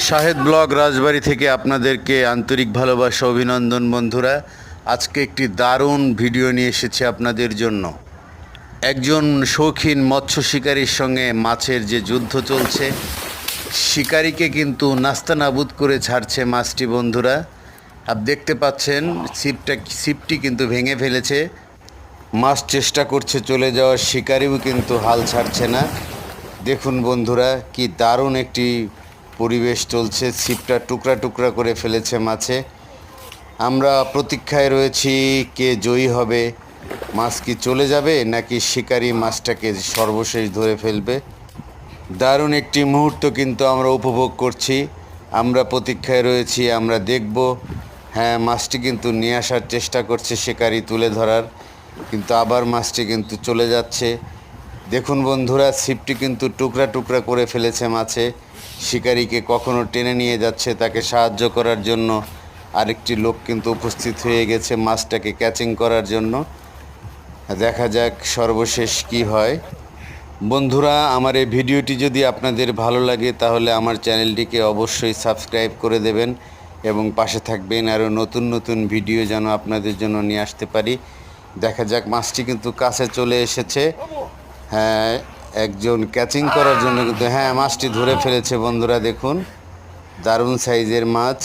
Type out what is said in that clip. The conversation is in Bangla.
শাহেদ ব্লগ রাজবাড়ী থেকে আপনাদেরকে আন্তরিক ভালোবাসা অভিনন্দন বন্ধুরা। আজকে একটি দারুণ ভিডিও নিয়ে এসেছি আপনাদের জন্য। একজন শৌখিন মৎস্য শিকারীর সঙ্গে মাছের যে যুদ্ধ চলছে, শিকারীকে কিন্তু নাস্তানাবুদ করে ছাড়ছে মাছটি বন্ধুরা। আর দেখতে পাচ্ছেন ছিপটি কিন্তু ভেঙে ফেলেছে। মাছ চেষ্টা করছে চলে যাওয়ার, শিকারিও কিন্তু হাল ছাড়ছে না। দেখুন বন্ধুরা, কি দারুণ একটি পরিবেশ চলছে। ছিপটা টুকরা টুকরা করে ফেলেছে মাছে। আমরা প্রতীক্ষায় রয়েছি কে জয়ী হবে। মাছ কি চলে যাবে নাকি শিকারি মাছটাকে সর্বশেষ ধরে ফেলবে। দারুণ একটি মুহূর্ত কিন্তু আমরা উপভোগ করছি। আমরা প্রতীক্ষায় রয়েছি, আমরা দেখব। হ্যাঁ, মাছটি কিন্তু নিয়ে আসার চেষ্টা করছে শিকারি তুলে ধরার, কিন্তু আবার মাছটি কিন্তু চলে যাচ্ছে। দেখুন বন্ধুরা, ছিপটি কিন্তু টুকরা টুকরা করে ফেলেছে মাছে। শিকারিকে কখনো টেনে নিয়ে যাচ্ছে, তাকে সাহায্য করার জন্য আরেকটি লোক কিন্তু উপস্থিত হয়ে গেছে মাছটাকে ক্যাচিং করার জন্য। দেখা যাক সর্বশেষ কি হয়। বন্ধুরা, আমার এই ভিডিওটি যদি আপনাদের ভালো লাগে তাহলে আমার চ্যানেলটিকে অবশ্যই সাবস্ক্রাইব করে দেবেন এবং পাশে থাকবেন। আরও নতুন নতুন ভিডিও যেন আপনাদের জন্য নিয়ে আসতে পারি। দেখা যাক, মাছটি কিন্তু কাছে চলে এসেছে। হ্যাঁ, একজন ক্যাচিং করার জন্য কিন্তু মাছটি ধরে ফেলেছে বন্ধুরা। দেখুন, দারুণ সাইজের মাছ।